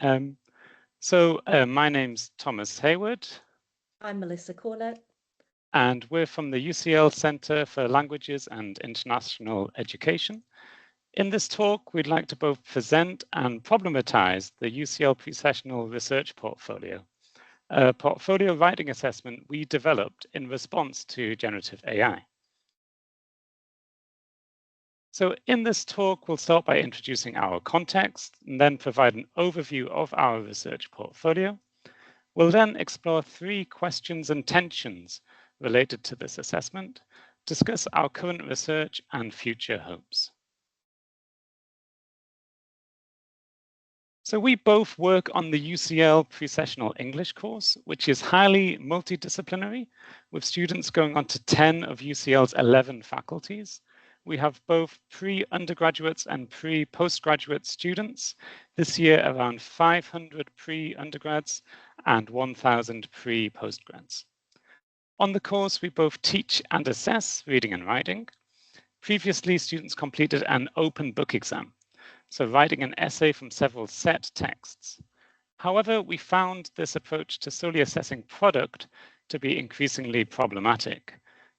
Um, my name's Thomas Hayward. I'm Melissa Corlett. And we're from the UCL Centre for Languages and International Education. In this talk, we'd like to both present and problematize the UCL Pre-Sessional Research Portfolio, a portfolio writing assessment we developed in response to generative AI. So in this talk, we'll start by introducing our context and then provide an overview of our research portfolio. We'll then explore 3 questions and tensions related to this assessment, discuss our current research and future hopes. So we both work on the UCL Pre-Sessional English course, which is highly multidisciplinary, with students going on to 10 of UCL's 11 faculties. We have both pre-undergraduates and pre-postgraduate students. This year, around 500 pre-undergrads and 1,000 pre-postgrads. On the course, we both teach and assess reading and writing. Previously, students completed an open book exam, so writing an essay from several set texts. However, we found this approach to solely assessing product to be increasingly problematic,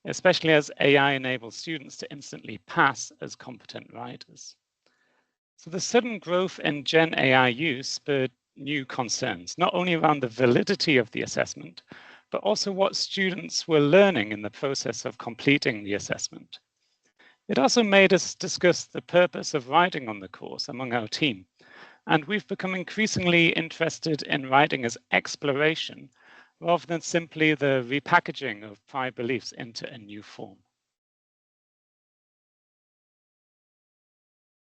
especially as AI enables students to instantly pass as competent writers. So the sudden growth in GenAI use spurred new concerns, not only around the validity of the assessment, but also what students were learning in the process of completing the assessment. It also made us discuss the purpose of writing on the course among our team, and we've become increasingly interested in writing as exploration rather than simply the repackaging of prior beliefs into a new form.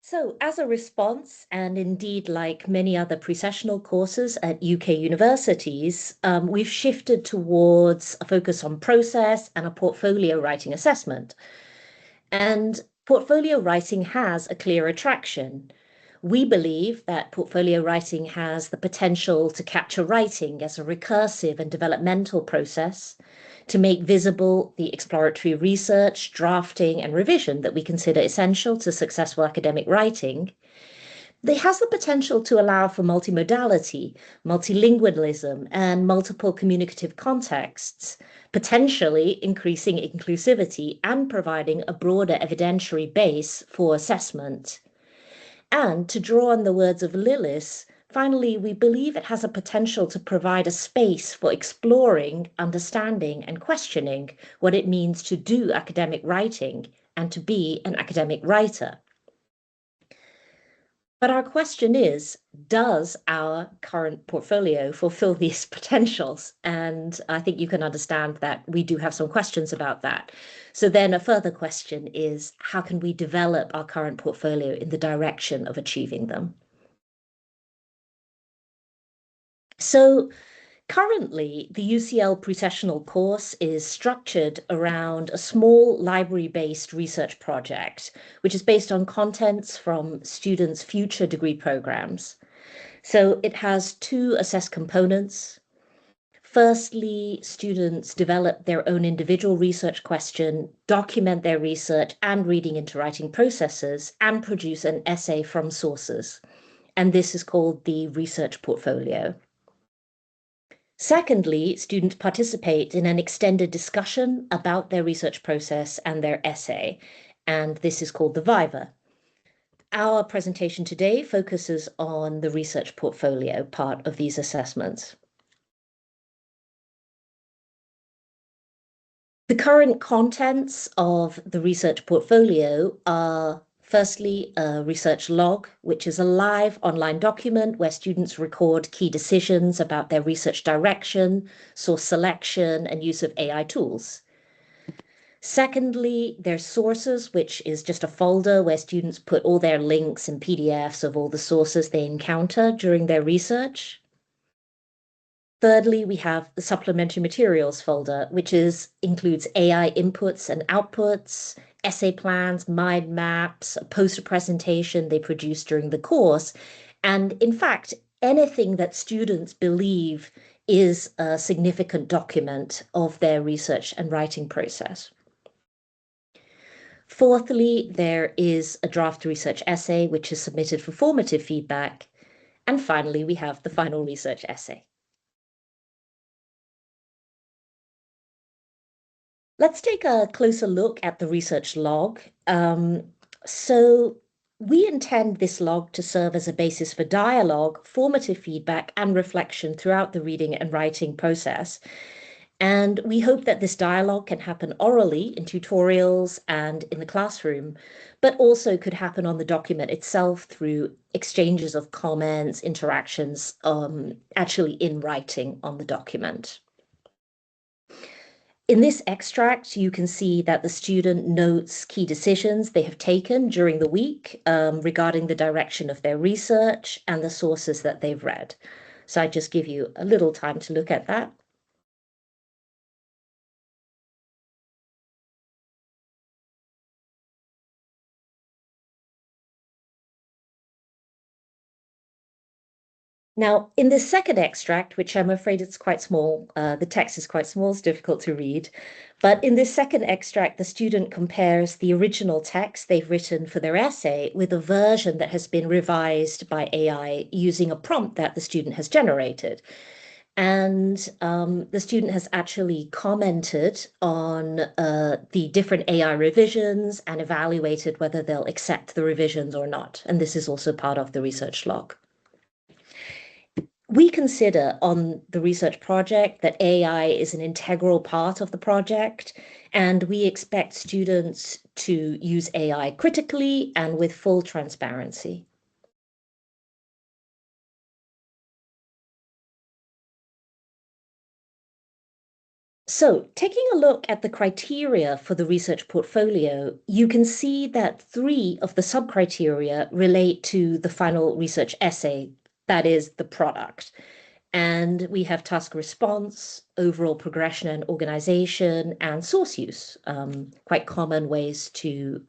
So as a response, and indeed like many other pre-sessional courses at UK universities, we've shifted towards a focus on process and a portfolio writing assessment. And portfolio writing has a clear attraction. We believe that portfolio writing has the potential to capture writing as a recursive and developmental process, to make visible the exploratory research, drafting, and revision that we consider essential to successful academic writing. It has the potential to allow for multimodality, multilingualism, and multiple communicative contexts, potentially increasing inclusivity and providing a broader evidentiary base for assessment. And to draw on the words of Lillis, finally, we believe it has a potential to provide a space for exploring, understanding, and questioning what it means to do academic writing and to be an academic writer. But our question is, does our current portfolio fulfill these potentials? And I think you can understand that we do have some questions about that. So then a further question is, how can we develop our current portfolio in the direction of achieving them? So currently, the UCL pre-sessional course is structured around a small library-based research project, which is based on contents from students' future degree programs. So it has 2 assessed components. Firstly, students develop their own individual research question, document their research and reading into writing processes, and produce an essay from sources. And this is called the research portfolio. Secondly, students participate in an extended discussion about their research process and their essay, and this is called the Viva. Our presentation today focuses on the research portfolio part of these assessments. The current contents of the research portfolio are firstly, a research log, which is a live online document where students record key decisions about their research direction, source selection, and use of AI tools. Secondly, there's sources, which is just a folder where students put all their links and PDFs of all the sources they encounter during their research. Thirdly, we have the supplementary materials folder, which includes AI inputs and outputs, essay plans, mind maps, a poster presentation they produce during the course, and in fact, anything that students believe is a significant document of their research and writing process. Fourthly, there is a draft research essay, which is submitted for formative feedback. And finally, we have the final research essay. Let's take a closer look at the research log. So we intend this log to serve as a basis for dialogue, formative feedback, and reflection throughout the reading and writing process. And we hope that this dialogue can happen orally in tutorials and in the classroom, but also could happen on the document itself through exchanges of comments, interactions, actually in writing on the document. In this extract, you can see that the student notes key decisions they have taken during the week regarding the direction of their research and the sources that they've read. So I just give you a little time to look at that. Now, in this second extract, which I'm afraid it's quite small, the text is quite small, it's difficult to read. But in this second extract, the student compares the original text they've written for their essay with a version that has been revised by AI using a prompt that the student has generated. And the student has actually commented on the different AI revisions and evaluated whether they'll accept the revisions or not. And this is also part of the research log. We consider on the research project that AI is an integral part of the project, and we expect students to use AI critically and with full transparency. So, taking a look at the criteria for the research portfolio, you can see that 3 of the sub-criteria relate to the final research essay, that is the product. And we have task response, overall progression and organization, and source use, quite common ways to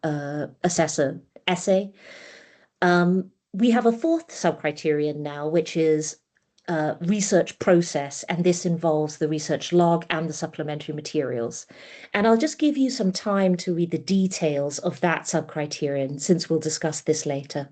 assess an essay. We have a 4th sub-criterion now, which is research process, and this involves the research log and the supplementary materials. And I'll just give you some time to read the details of that sub-criterion, since we'll discuss this later.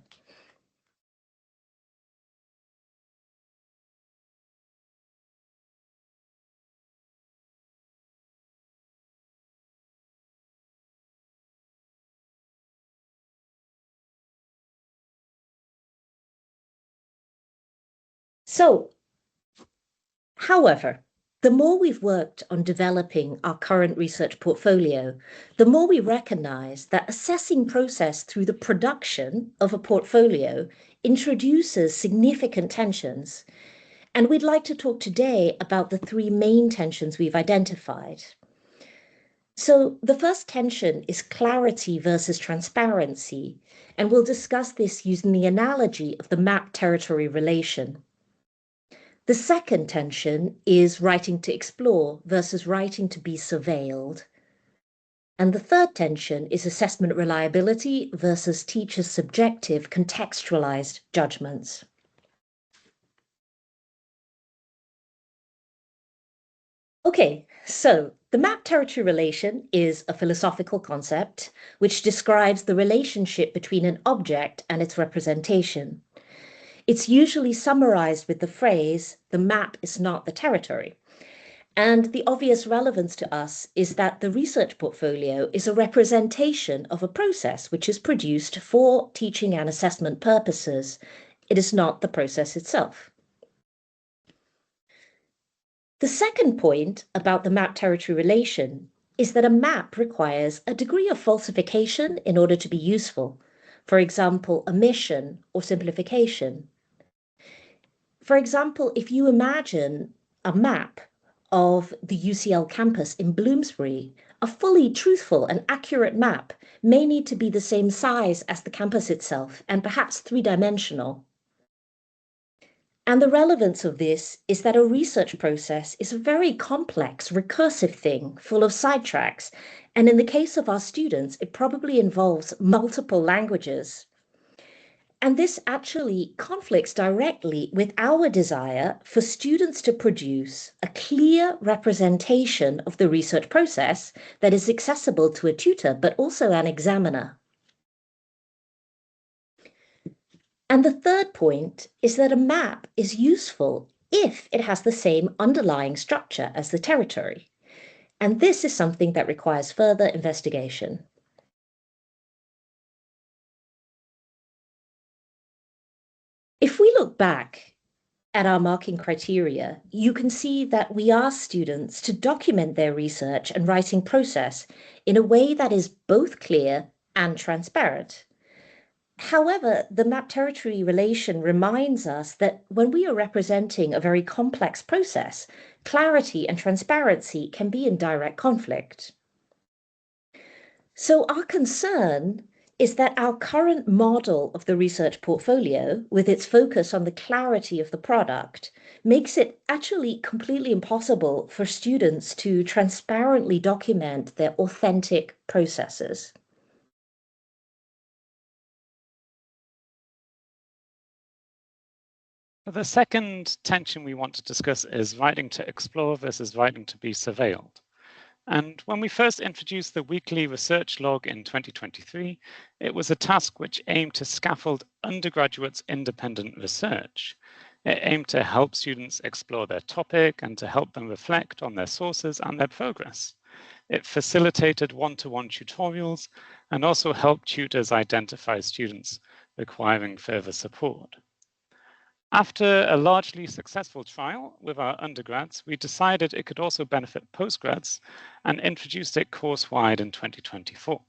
So, however, the more we've worked on developing our current research portfolio, the more we recognize that assessing process through the production of a portfolio introduces significant tensions. And we'd like to talk today about the 3 main tensions we've identified. So the first tension is clarity versus transparency, and we'll discuss this using the analogy of the map territory relation. The second tension is writing to explore versus writing to be surveilled. And the third tension is assessment reliability versus teachers' subjective contextualized judgments. Okay, so the map territory relation is a philosophical concept which describes the relationship between an object and its representation. It's usually summarized with the phrase, the map is not the territory. And the obvious relevance to us is that the research portfolio is a representation of a process which is produced for teaching and assessment purposes. It is not the process itself. The second point about the map territory relation is that a map requires a degree of falsification in order to be useful. For example, omission or simplification. For example, if you imagine a map of the UCL campus in Bloomsbury, a fully truthful and accurate map may need to be the same size as the campus itself and perhaps 3-dimensional. And the relevance of this is that a research process is a very complex, recursive thing full of sidetracks. And in the case of our students, it probably involves multiple languages. And this actually conflicts directly with our desire for students to produce a clear representation of the research process that is accessible to a tutor, but also an examiner. And the third point is that a map is useful if it has the same underlying structure as the territory. And this is something that requires further investigation. If we look back at our marking criteria, you can see that we ask students to document their research and writing process in a way that is both clear and transparent. However, the map territory relation reminds us that when we are representing a very complex process, clarity and transparency can be in direct conflict. So our concern is that our current model of the research portfolio, with its focus on the clarity of the product, makes it actually completely impossible for students to transparently document their authentic processes. The second tension we want to discuss is writing to explore versus writing to be surveilled. And when we first introduced the weekly research log in 2023, it was a task which aimed to scaffold undergraduates' independent research. It aimed to help students explore their topic and to help them reflect on their sources and their progress. It facilitated one-to-one tutorials and also helped tutors identify students requiring further support. After a largely successful trial with our undergrads, we decided it could also benefit postgrads and introduced it course-wide in 2024.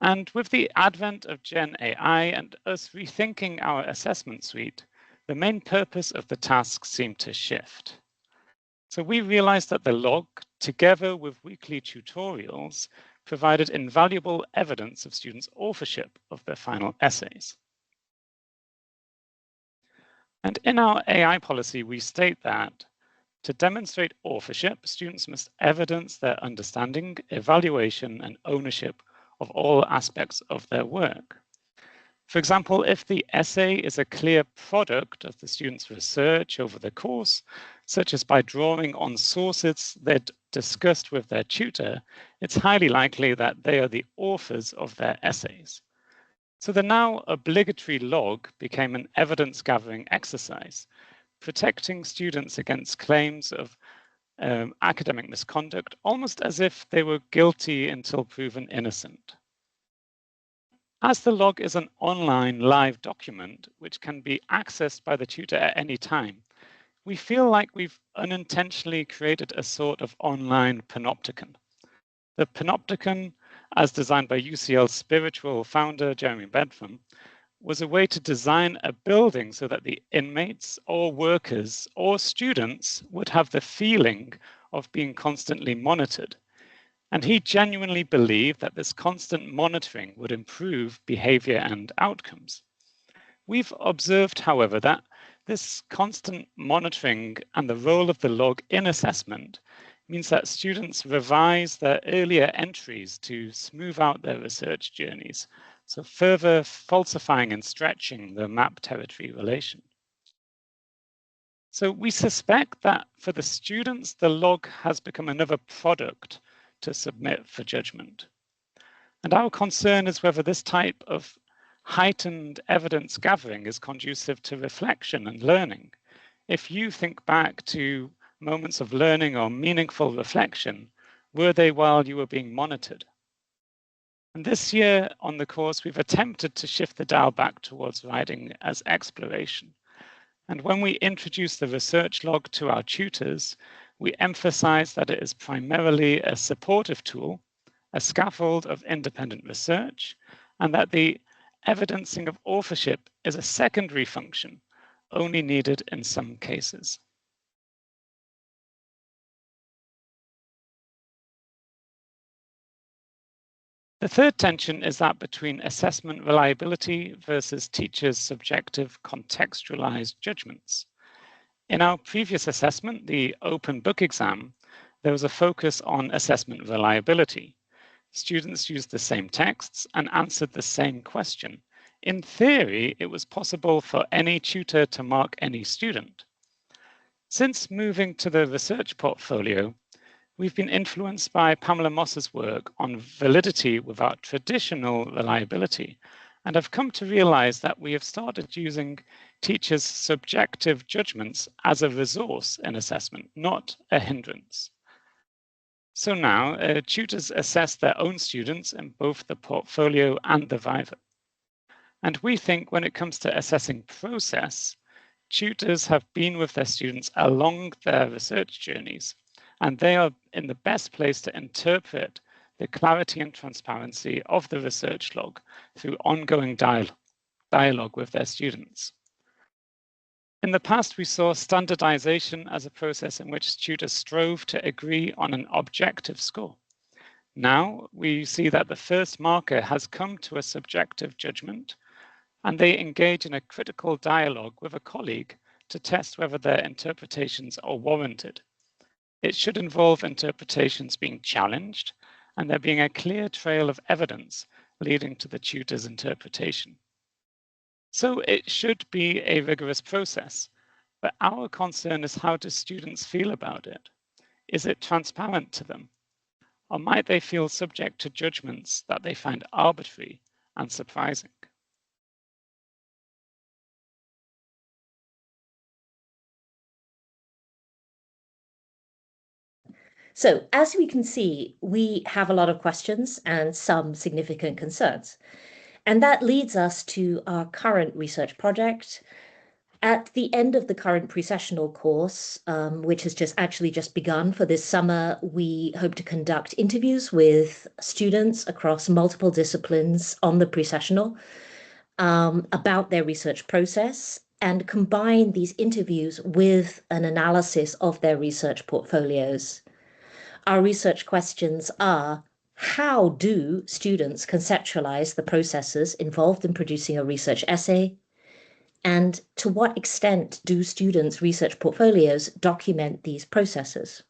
And with the advent of GenAI and us rethinking our assessment suite, the main purpose of the task seemed to shift. So we realized that the log, together with weekly tutorials, provided invaluable evidence of students' authorship of their final essays. And in our AI policy, we state that to demonstrate authorship, students must evidence their understanding, evaluation, and ownership of all aspects of their work. For example, if the essay is a clear product of the student's research over the course, such as by drawing on sources they'd discussed with their tutor, it's highly likely that they are the authors of their essays. So the now obligatory log became an evidence-gathering exercise, protecting students against claims of academic misconduct, almost as if they were guilty until proven innocent. As the log is an online live document, which can be accessed by the tutor at any time, we feel like we've unintentionally created a sort of online panopticon. The panopticon, as designed by UCL's spiritual founder, Jeremy Bentham, was a way to design a building so that the inmates or workers or students would have the feeling of being constantly monitored. And he genuinely believed that this constant monitoring would improve behavior and outcomes. We've observed, however, that this constant monitoring and the role of the log in assessment means that students revise their earlier entries to smooth out their research journeys, so further falsifying and stretching the map territory relation. So we suspect that for the students, the log has become another product to submit for judgment. And our concern is whether this type of heightened evidence gathering is conducive to reflection and learning. If you think back to moments of learning or meaningful reflection, were they while you were being monitored? And this year on the course, we've attempted to shift the dial back towards writing as exploration. And when we introduce the research log to our tutors, we emphasize that it is primarily a supportive tool, a scaffold of independent research, and that the evidencing of authorship is a secondary function, only needed in some cases. The third tension is that between assessment reliability versus teachers' subjective contextualized judgments. In our previous assessment, the open book exam, there was a focus on assessment reliability. Students used the same texts and answered the same question. In theory, it was possible for any tutor to mark any student. Since moving to the research portfolio, we've been influenced by Pamela Moss's work on validity without traditional reliability And I've come to realize that we have started using teachers' subjective judgments as a resource in assessment, not a hindrance. So now tutors assess their own students in both the portfolio and the Viva. And we think when it comes to assessing process, tutors have been with their students along their research journeys, and they are in the best place to interpret the clarity and transparency of the research log through ongoing dialogue with their students. In the past, we saw standardization as a process in which tutors strove to agree on an objective score. Now we see that the first marker has come to a subjective judgment, and they engage in a critical dialogue with a colleague to test whether their interpretations are warranted. It should involve interpretations being challenged and there being a clear trail of evidence leading to the tutor's interpretation. So it should be a rigorous process, but our concern is how do students feel about it? Is it transparent to them? Or might they feel subject to judgments that they find arbitrary and surprising? So as we can see, we have a lot of questions and some significant concerns. And that leads us to our current research project. At the end of the current pre-sessional course, which has just begun for this summer, we hope to conduct interviews with students across multiple disciplines on the pre-sessional about their research process and combine these interviews with an analysis of their research portfolios. Our research questions are: how do students conceptualize the processes involved in producing a research essay? And to what extent do students' research portfolios document these processes?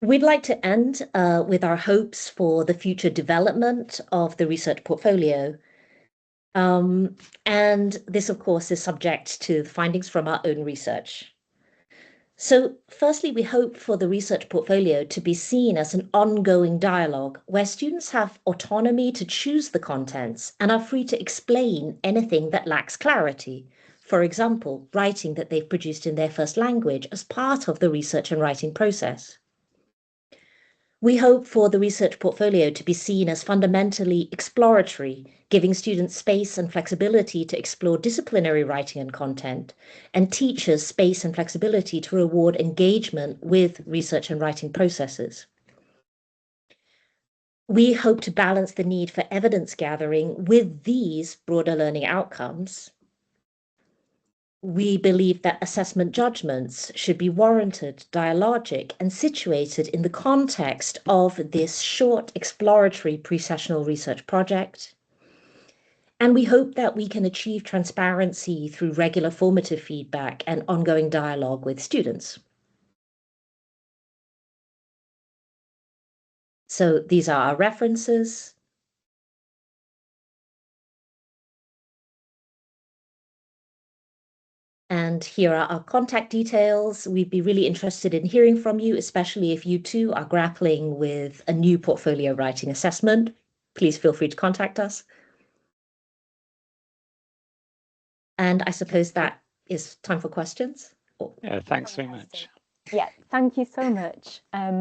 We'd like to end with our hopes for the future development of the research portfolio. And this, of course, is subject to the findings from our own research. So firstly, we hope for the research portfolio to be seen as an ongoing dialogue where students have autonomy to choose the contents and are free to explain anything that lacks clarity. For example, writing that they've produced in their first language as part of the research and writing process. We hope for the research portfolio to be seen as fundamentally exploratory, giving students space and flexibility to explore disciplinary writing and content, and teachers space and flexibility to reward engagement with research and writing processes. We hope to balance the need for evidence gathering with these broader learning outcomes. We believe that assessment judgments should be warranted, dialogic, and situated in the context of this short exploratory pre-sessional research project. And we hope that we can achieve transparency through regular formative feedback and ongoing dialogue with students. So these are our references. And here are our contact details. We'd be really interested in hearing from you, especially if you too are grappling with a new portfolio writing assessment. Please feel free to contact us. And I suppose that is time for questions. Yeah, thanks very much. Yeah, thank you so much.